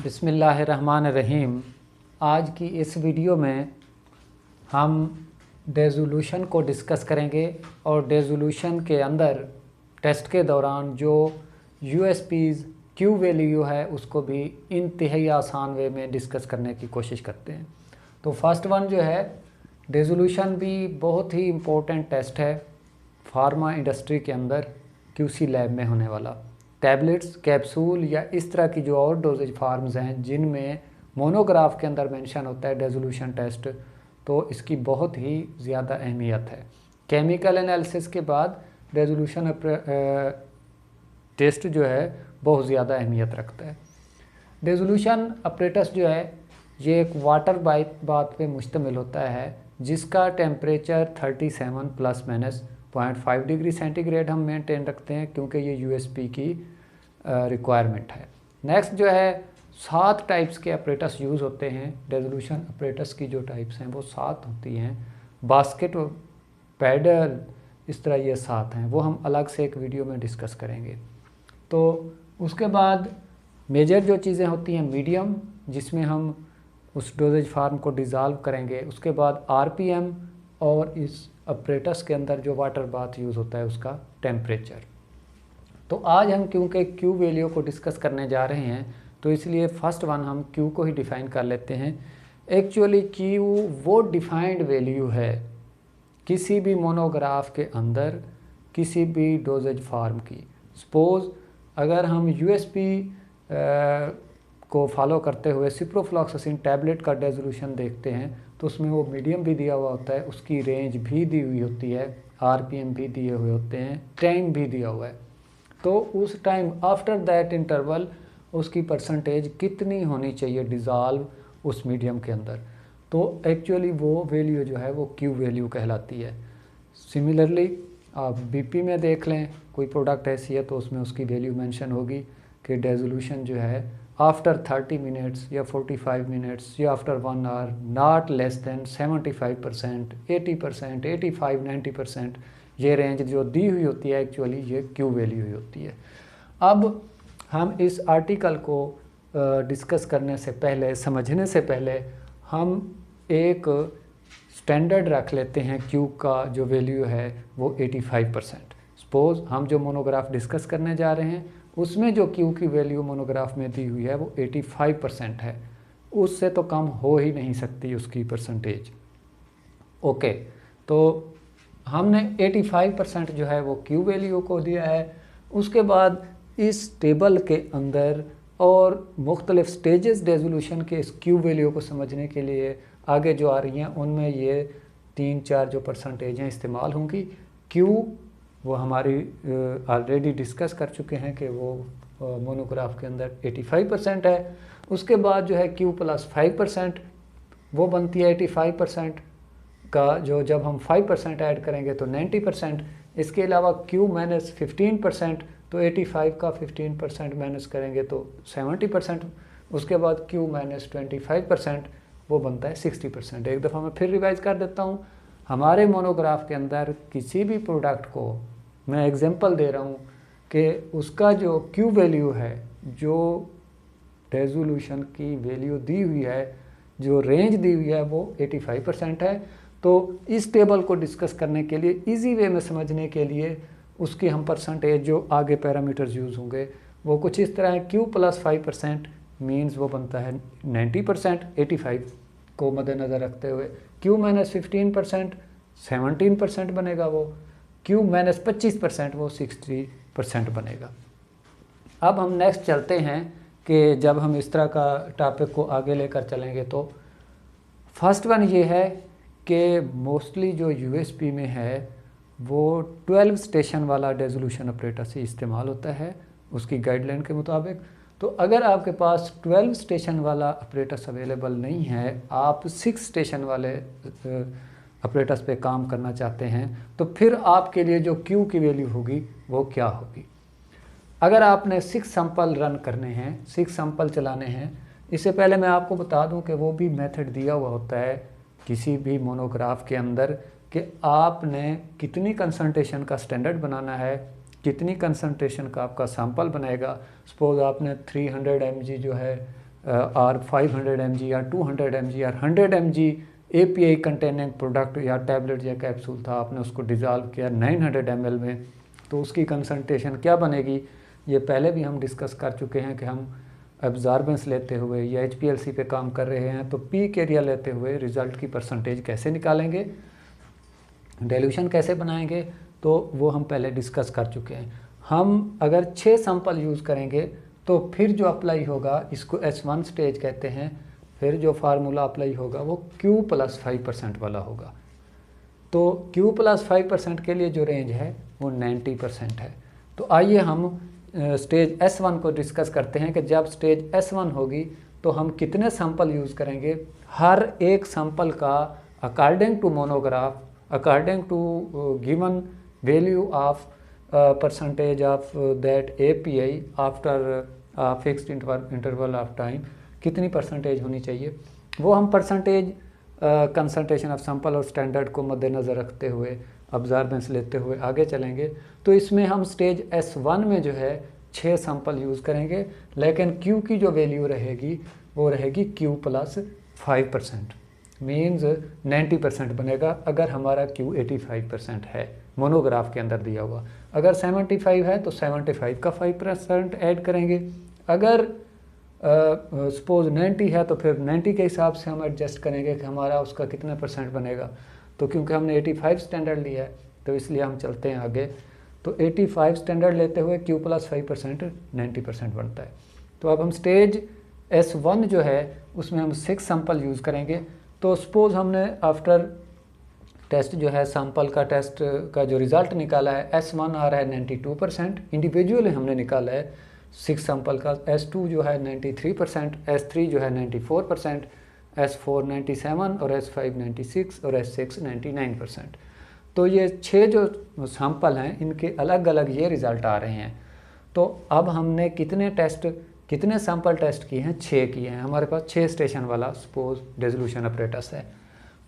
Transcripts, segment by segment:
बिस्मिल्लाहिर्रहमानिर्रहीम। आज की इस वीडियो में हम रेजोल्यूशन को डिस्कस करेंगे और रेजोल्यूशन के अंदर टेस्ट के दौरान जो यूएसपीज़ क्यू वैल्यू है उसको भी इंतहाई आसान वे में डिस्कस करने की कोशिश करते हैं। तो फर्स्ट वन जो है रेजोल्यूशन भी बहुत ही इम्पोर्टेंट टेस्ट है फार्मा इंडस्ट्री के अंदर क्यूसी लैब में होने वाला। टैबलेट्स, कैप्सूल या इस तरह की जो और डोजेज फार्म्स हैं जिनमें मोनोग्राफ के अंदर मेंशन होता है रेजोल्यूशन टेस्ट, तो इसकी बहुत ही ज़्यादा अहमियत है। केमिकल एनालिसिस के बाद रेजोल्यूशन टेस्ट जो है बहुत ज़्यादा अहमियत रखता है। रेजोल्यूशन अपरेटस जो है ये एक वाटर बाथ पे मुश्तमिल होता है जिसका temperature 37 plus minus 0.5 degree centigrade हम मेंटेन रखते हैं क्योंकि ये यूएसपी की रिक्वायरमेंट है। नेक्स्ट जो है 7 टाइप्स के अपरेटस यूज़ होते हैं। रेजोल्यूशन अपरेटस की जो टाइप्स हैं वो 7 होती हैं। बास्केट, पैडल, इस तरह ये 7 हैं, वो हम अलग से एक वीडियो में डिस्कस करेंगे। तो उसके बाद मेजर जो चीज़ें होती हैं मीडियम, जिसमें हम उस डोजेज फार्म को डिज़ाल्व करेंगे। उसके बाद आरपीएम और इस अपरेटस के अंदर जो वाटर बाथ यूज़ होता है उसका टेम्परेचर। तो आज हम क्योंकि क्यू वैल्यू को डिस्कस करने जा रहे हैं तो इसलिए फर्स्ट वन हम क्यू को ही डिफ़ाइन कर लेते हैं। एक्चुअली क्यू वो डिफाइंड वैल्यू है किसी भी मोनोग्राफ के अंदर किसी भी डोजेज फार्म की। सपोज़ अगर हम यूएसपी को फॉलो करते हुए सिप्रोफ्लॉक्सासिन टैबलेट का रेजोल्यूशन देखते हैं तो उसमें वो मीडियम भी दिया हुआ होता है, उसकी रेंज भी दी हुई होती है, आरपीएम भी दिए हुए होते हैं, टाइम भी दिया हुआ है। तो उस टाइम आफ्टर दैट इंटरवल उसकी परसेंटेज कितनी होनी चाहिए डिज़ाल्व उस मीडियम के अंदर, तो एक्चुअली वो वैल्यू जो है वो क्यू वैल्यू कहलाती है। सिमिलरली आप बीपी में देख लें, कोई प्रोडक्ट ऐसी है तो उसमें उसकी वैल्यू मेंशन होगी कि रेजोल्यूशन जो है आफ्टर 30 मिनट्स या 45 मिनट्स या after 1 our not less than 75%, 80%, 85, 90%, ये रेंज जो दी हुई होती है एक्चुअली ये क्यू वैल्यू हुई होती है। अब हम इस आर्टिकल को डिस्कस करने से पहले, समझने से पहले हम एक स्टैंडर्ड रख लेते हैं। क्यू का जो वैल्यू है वो 85%। सपोज़ हम जो मोनोग्राफ डिस्कस करने जा रहे हैं उसमें जो क्यू की वैल्यू मोनोग्राफ में दी हुई है वो 85% है, उससे तो कम हो ही नहीं सकती उसकी परसेंटेज। ओके, तो हमने 85% जो है वो क्यू वैल्यू को दिया है। उसके बाद इस टेबल के अंदर और मुख्तलिफ स्टेजेस रेजोल्यूशन के इस क्यू वैल्यू को समझने के लिए आगे जो आ रही हैं उनमें ये 3-4 जो परसेंटेजें इस्तेमाल होंगी। क्यू वो हमारी ऑलरेडी डिस्कस कर चुके हैं कि वो मोनोग्राफ के अंदर 85% है। उसके बाद जो है क्यू प्लस 5% वो बनती है 85% का, जो जब हम 5% ऐड करेंगे तो 90%। इसके अलावा क्यू माइनस 15%, तो 85 का 15% माइनस करेंगे तो 70%। उसके बाद क्यू माइनस 25% वो बनता है 60%। एक दफ़ा मैं फिर रिवाइज कर देता हूँ। हमारे मोनोग्राफ के अंदर किसी भी प्रोडक्ट को मैं एग्जांपल दे रहा हूँ कि उसका जो क्यू वैल्यू है, जो रेजोल्यूशन की वैल्यू दी हुई है, जो रेंज दी हुई है वो 85% है। तो इस टेबल को डिस्कस करने के लिए इजी वे में समझने के लिए उसकी हम परसेंटेज जो आगे पैरामीटर्स यूज़ होंगे वो कुछ इस तरह है। क्यू प्लस 5% मीन्स वो बनता है 90%, 85 को मद्देनज़र रखते हुए। क्यू माइनस 15% 17% बनेगा वो। क्यू माइनस 25% वो 60% बनेगा। अब हम नेक्स्ट चलते हैं कि जब हम इस तरह का टॉपिक को आगे लेकर चलेंगे तो फर्स्ट वन ये है कि मोस्टली जो यूएसपी में है वो 12 स्टेशन वाला रेजोल्यूशन अपरेटस ही इस्तेमाल होता है उसकी गाइडलाइन के मुताबिक। तो अगर आपके पास 12 स्टेशन वाला अपरेटस अवेलेबल नहीं है, आप 6 स्टेशन वाले अपरेटस पे काम करना चाहते हैं, तो फिर आपके लिए जो क्यू की वैल्यू होगी वो क्या होगी। अगर आपने 6 सैंपल रन करने हैं, 6 सैंपल चलाने हैं, इससे पहले मैं आपको बता दूं कि वो भी मेथड दिया हुआ होता है किसी भी मोनोग्राफ के अंदर कि आपने कितनी कंसंट्रेशन का स्टैंडर्ड बनाना है, कितनी कंसंट्रेशन का आपका सैंपल बनेगा। सपोज़ आपने 300 mg जो है और 500 mg या 200 mg या 100 mg API कंटेनिंग प्रोडक्ट या टैबलेट या कैप्सूल था, आपने उसको डिज़ोल्व किया 900 ml में, तो उसकी कंसंट्रेशन क्या बनेगी, ये पहले भी हम डिस्कस कर चुके हैं कि हम एब्जॉर्बेंस लेते हुए या HPLC पे काम कर रहे हैं तो पीक एरिया लेते हुए रिज़ल्ट की परसेंटेज कैसे निकालेंगे, डाइल्यूशन कैसे बनाएंगे, तो वो हम पहले डिस्कस कर चुके हैं। हम अगर 6 सैंपल यूज़ करेंगे तो फिर जो अप्लाई होगा इसको S1 स्टेज कहते हैं, फिर जो फार्मूला अप्लाई होगा वो Q+5% वाला होगा। तो Q+5% के लिए जो रेंज है वो 90% है। तो आइए हम स्टेज S1 को डिस्कस करते हैं कि जब स्टेज S1 होगी तो हम कितने सैंपल यूज़ करेंगे, हर एक सैंपल का according to monograph, according to given value of percentage of that API after fixed interval of time, कितनी परसेंटेज होनी चाहिए, वो हम परसेंटेज कंसंट्रेशन ऑफ सैंपल और स्टैंडर्ड को मद्देनज़र रखते हुए ऑब्जर्वेंस लेते हुए आगे चलेंगे। तो इसमें हम स्टेज S1 में जो है 6 सैंपल यूज़ करेंगे, लेकिन Q की जो वैल्यू रहेगी वो रहेगी Q+5%, मीन्स 90% बनेगा अगर हमारा Q 85% है मोनोग्राफ के अंदर दिया हुआ। अगर 75 है तो 75 का 5% ऐड करेंगे, अगर सपोज 90 है तो फिर 90 के हिसाब से हम एडजस्ट करेंगे कि हमारा उसका कितना परसेंट बनेगा। तो क्योंकि हमने 85 स्टैंडर्ड लिया है तो इसलिए हम चलते हैं आगे। तो 85 स्टैंडर्ड लेते हुए Q+5% 90% बनता है। तो अब हम स्टेज S1 जो है उसमें हम 6 सैंपल यूज़ करेंगे। तो सपोज हमने आफ्टर टेस्ट जो है सैंपल का टेस्ट का जो रिज़ल्ट निकाला है S1 आ रहा है 92%, इंडिविजुअली हमने निकाला है 6 सैंपल का। S2 जो है 93%, S3 जो है 94%, S4 97 और S5 96 और S6 99%। तो ये 6 जो सैंपल हैं इनके अलग अलग ये रिज़ल्ट आ रहे हैं। तो अब हमने कितने सैंपल टेस्ट किए हैं, 6 किए हैं। हमारे पास 6 स्टेशन वाला सपोज डिसोल्यूशन अपरेटस है।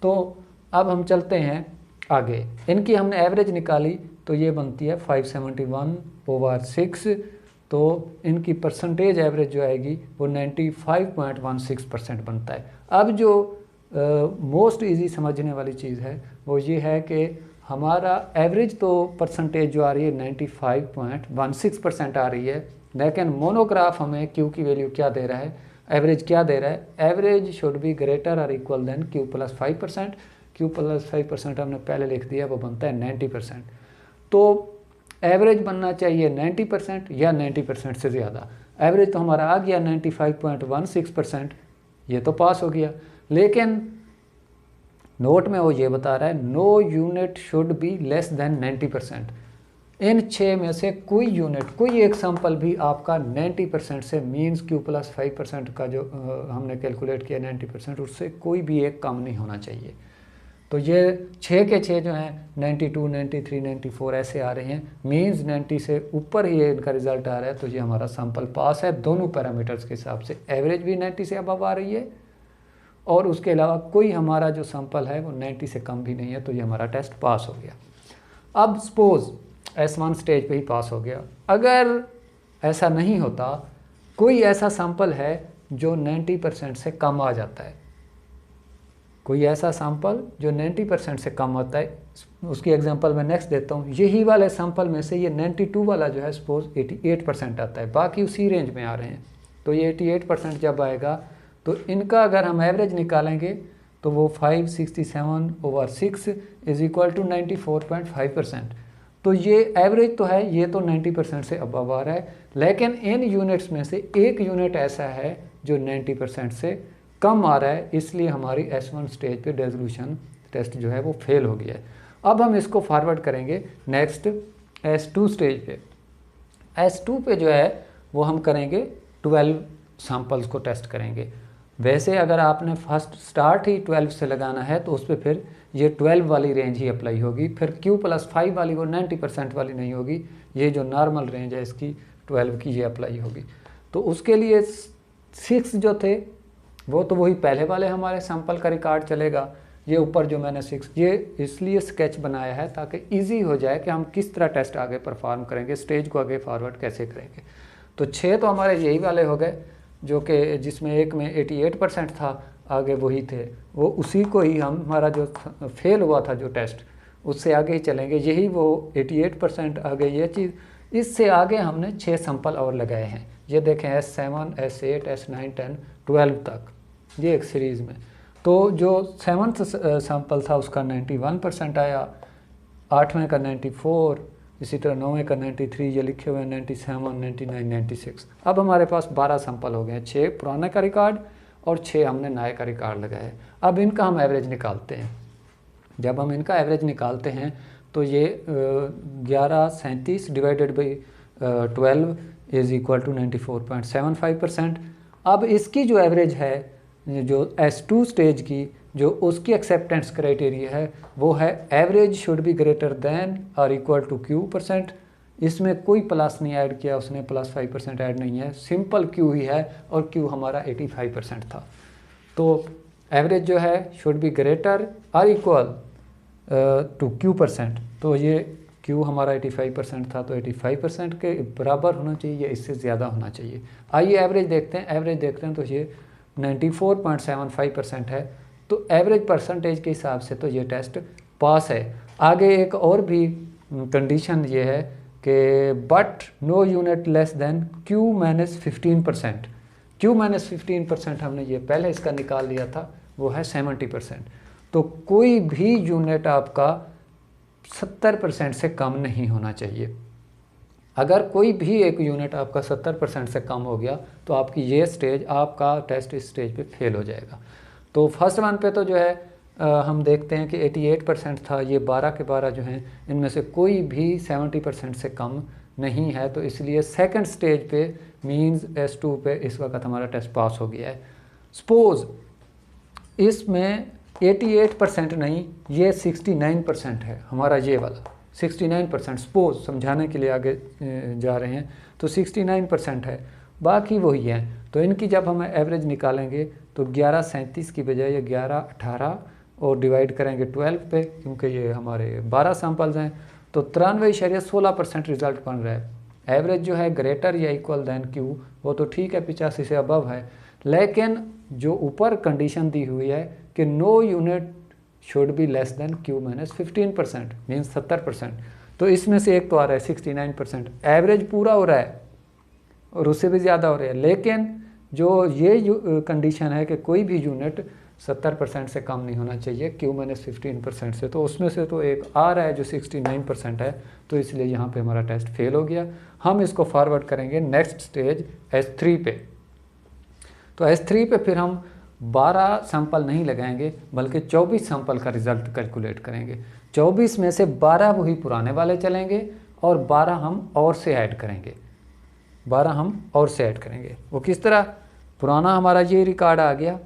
तो अब हम चलते हैं आगे, इनकी हमने एवरेज निकाली तो ये बनती है 571/6। तो इनकी परसेंटेज एवरेज जो आएगी वो 95.16% बनता है। अब जो मोस्ट इजी समझने वाली चीज़ है वो ये है कि हमारा एवरेज तो परसेंटेज जो आ रही है 95.16% आ रही है, लेकिन मोनोग्राफ हमें Q की वैल्यू क्या दे रहा है, एवरेज क्या दे रहा है, एवरेज शुड बी ग्रेटर और इक्वल देन Q+5%। Q+5% हमने पहले लिख दिया, वो बनता है 90%। तो एवरेज बनना चाहिए 90% या 90% से ज़्यादा। एवरेज तो हमारा आ गया 95.16%, ये तो पास हो गया। लेकिन नोट में वो ये बता रहा है no unit should be less than 90%। इन 6 में से कोई यूनिट, कोई एक सैंपल भी आपका 90% से, मीन्स Q+5% का जो हमने कैलकुलेट किया 90%, उससे कोई भी एक कम नहीं होना चाहिए। तो ये 6 के 6 जो हैं 92, 93, 94 ऐसे आ रहे हैं, मीन्स 90 से ऊपर ही इनका रिजल्ट आ रहा है। तो ये हमारा सैंपल पास है दोनों पैरामीटर्स के हिसाब से। एवरेज भी 90 से अबव आ रही है और उसके अलावा कोई हमारा जो सैंपल है वो 90 से कम भी नहीं है, तो ये हमारा टेस्ट पास हो गया। अब सपोज S1 स्टेज पे ही पास हो गया। अगर ऐसा नहीं होता, कोई ऐसा सैंपल है जो 90% से कम आ जाता है, कोई ऐसा सैंपल जो 90% से कम होता है, उसकी एग्जांपल मैं नेक्स्ट देता हूँ। यही वाले सैंपल में से ये 92 वाला जो है सपोज 88% आता है, बाकी उसी रेंज में आ रहे हैं। तो ये 88% जब आएगा तो इनका अगर हम एवरेज निकालेंगे तो वो 567/6 इज इक्वल टू 94.5%। तो ये एवरेज तो है, ये तो 90% से अबव आ रहा है, लेकिन इन यूनिट्स में से एक यूनिट ऐसा है जो 90% से कम आ रहा है, इसलिए हमारी S1 स्टेज पे डिसोल्यूशन टेस्ट जो है वो फेल हो गया है। अब हम इसको फॉरवर्ड करेंगे नेक्स्ट S2 स्टेज पे। S2 पे जो है वो हम करेंगे 12 सैंपल्स को टेस्ट करेंगे। वैसे अगर आपने फर्स्ट स्टार्ट ही 12 से लगाना है तो उस पर फिर ये 12 वाली रेंज ही अप्लाई होगी, फिर Q+5 वाली वो 90% वाली नहीं होगी, ये जो नॉर्मल रेंज है इसकी 12 की ये अप्लाई होगी। तो उसके लिए 6 जो थे वो तो वही पहले वाले हमारे सैंपल का रिकॉर्ड चलेगा। ये ऊपर जो मैंने 6 ये इसलिए स्केच बनाया है ताकि इजी हो जाए कि हम किस तरह टेस्ट आगे परफॉर्म करेंगे, स्टेज को आगे फॉरवर्ड कैसे करेंगे। तो 6 तो हमारे यही वाले हो गए। जो कि जिसमें एक में 88% था, आगे वही थे, वो उसी को ही हम हमारा जो फेल हुआ था जो टेस्ट, उससे आगे ही चलेंगे, यही वो 88% आगे ये चीज़। इससे आगे हमने 6 सैंपल और लगाए हैं, ये देखें S7, S8, S9, 10, 12 तक, ये एक सीरीज़ में। तो जो 7th सैंपल था उसका 91% आया, 8वें का 94, इसी तरह 9वें का 93, ये लिखे हुए हैं 97, 99, 96। अब हमारे पास 12 सैंपल हो गए, 6 पुराने का रिकॉर्ड और 6 हमने नए का रिकॉर्ड लगाए। अब इनका हम एवरेज निकालते हैं। जब हम इनका एवरेज निकालते हैं तो ये 1137 divided by 12 is equal to 94.75%। अब इसकी जो एवरेज है, जो S2 स्टेज की, जो उसकी एक्सेप्टेंस क्राइटेरिया है वो है average should be greater than और इक्वल टू Q%। इसमें कोई प्लस नहीं ऐड किया उसने, +5% ऐड नहीं है, सिंपल Q ही है, और Q हमारा 85% था। तो एवरेज जो है शुड बी ग्रेटर और इक्वल टू Q%। तो ये Q हमारा 85% था, तो 85% के बराबर होना चाहिए, इससे ज़्यादा होना चाहिए। आइए एवरेज देखते हैं। एवरेज देखते हैं तो ये 94.75% है, तो एवरेज परसेंटेज के हिसाब से तो ये टेस्ट पास है। आगे एक और भी कंडीशन ये है कि but no unit less than Q-15%। Q-15% हमने ये पहले इसका निकाल लिया था, वो है 70%। तो कोई भी यूनिट आपका 70% से कम नहीं होना चाहिए। अगर कोई भी एक यूनिट आपका 70% से कम हो गया तो आपकी ये स्टेज, आपका टेस्ट इस स्टेज पे फेल हो जाएगा। तो फर्स्ट वन पे तो जो है हम देखते हैं कि 88% था, ये 12 के 12 जो हैं इनमें से कोई भी 70% से कम नहीं है, तो इसलिए सेकंड स्टेज पे मींस S2 पे इस वक्त हमारा टेस्ट पास हो गया है। सपोज इसमें 88% नहीं, ये 69% है हमारा, ये वाला 69%। सपोज समझाने के लिए आगे जा रहे हैं, तो 69% है, बाकी वही है। तो इनकी जब हम एवरेज निकालेंगे तो 1137 की बजाय ये 1118 और डिवाइड करेंगे 12 पे, क्योंकि ये हमारे 12 सैंपल्स हैं, तो 93.16% रिजल्ट बन रहा है। एवरेज जो है ग्रेटर या इक्वल दैन Q, वो तो ठीक है 85 से अबव है, लेकिन जो ऊपर कंडीशन दी हुई है कि no unit should be less than Q-15% means 70%, तो इसमें से एक तो आ रहा है 69%, एवरेज पूरा हो रहा है और उससे भी ज़्यादा हो रहा है। लेकिन जो ये कंडीशन है कि कोई भी यूनिट 70% से कम नहीं होना चाहिए Q-15% से, तो उसमें से तो एक आ रहा है जो 69% है, तो इसलिए यहाँ पे हमारा टेस्ट फेल हो गया। हम इसको फॉरवर्ड करेंगे नेक्स्ट स्टेज S3 पे। तो S3 पे फिर हम 12 सैंपल नहीं लगाएंगे बल्कि 24 सैंपल का रिज़ल्ट कैलकुलेट करेंगे। 24 में से 12 वही पुराने वाले चलेंगे और 12 हम और से ऐड करेंगे, 12 हम और से ऐड करेंगे। वो किस तरह, पुराना हमारा ये रिकॉर्ड आ गया,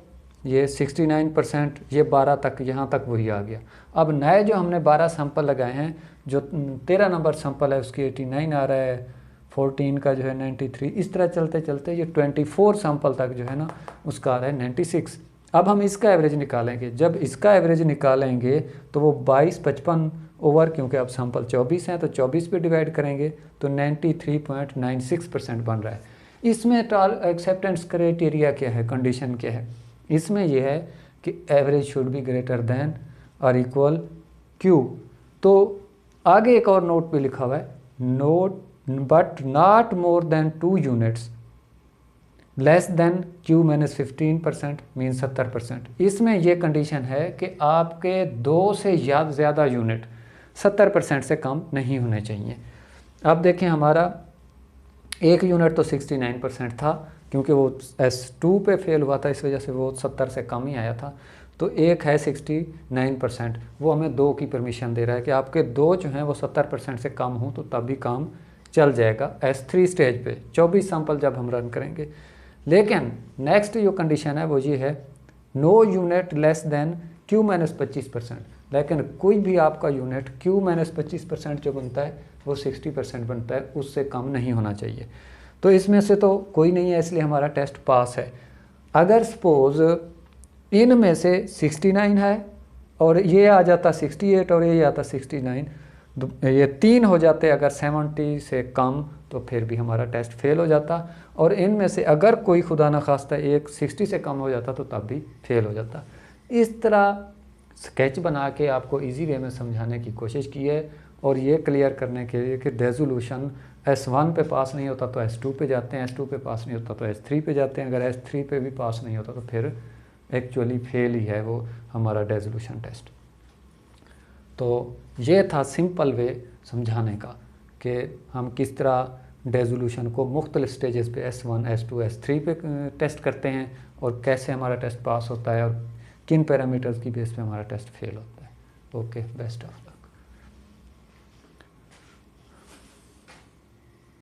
ये 69%, ये 12 तक, यहाँ तक वही आ गया। अब नए जो हमने 12 सैंपल लगाए हैं, जो 13 नंबर सैंपल है उसकी 89 आ रहा है, 14 का जो है 93, इस तरह चलते चलते ये 24 सैंपल तक जो है ना उसका आ रहा है 96। अब हम इसका एवरेज निकालेंगे। जब इसका एवरेज निकालेंगे तो वो 22-55 ओवर, क्योंकि अब सैंपल 24 हैं तो 24 पे डिवाइड करेंगे तो 93.96% बन रहा है। इसमें एक्सेप्टेंस क्राइटेरिया क्या है, कंडीशन क्या है, इसमें यह है कि average should be greater than और इक्वल Q। तो आगे एक और नोट पे लिखा हुआ है, note but not more than 2 units less than Q-15% mean 70%। इसमें यह कंडीशन है कि आपके 2 से ज़्यादा यूनिट 70% से कम नहीं होने चाहिए। अब देखें हमारा एक यूनिट तो 69% था, क्योंकि वो S2 पे फेल हुआ था, इस वजह से वो 70 से कम ही आया था। तो एक है 69%, वो हमें 2 की परमिशन दे रहा है कि आपके 2 जो हैं वो 70% से कम हों तो तभी काम चल जाएगा S3 स्टेज पे 24 सैंपल जब हम रन करेंगे। लेकिन नेक्स्ट जो कंडीशन है वो ये है, no unit less then Q-25%। लेकिन कोई भी आपका यूनिट Q-25% जो बनता है वो 60% बनता है, उससे कम नहीं होना चाहिए। तो इसमें से तो कोई नहीं है, इसलिए हमारा टेस्ट पास है। अगर सपोज इनमें से 69 है और ये आ जाता 68 और ये आता 69, ये 3 हो जाते अगर 70 से कम, तो फिर भी हमारा टेस्ट फेल हो जाता। और इनमें से अगर कोई खुदा न खास्ता एक 60 से कम हो जाता तो तब भी फेल हो जाता। इस तरह स्केच बना के आपको इजी वे में समझाने की कोशिश की है, और ये क्लियर करने के लिए कि रेजोल्यूशन S1 पे पास नहीं होता तो S2 पे जाते हैं, S2 पे पास नहीं होता तो S3 पे जाते हैं, अगर S3 पे भी पास नहीं होता तो फिर एक्चुअली फेल ही है वो हमारा रेजोल्यूशन टेस्ट। तो ये था सिंपल वे समझाने का कि हम किस तरह रेजोल्यूशन को मुख्तलिफ स्टेजेस पे S1, S2, S3 पे टेस्ट करते हैं, और कैसे हमारा टेस्ट पास होता है, और किन पैरामीटर्स की बेस पे हमारा टेस्ट फेल होता है। Okay, best of luck.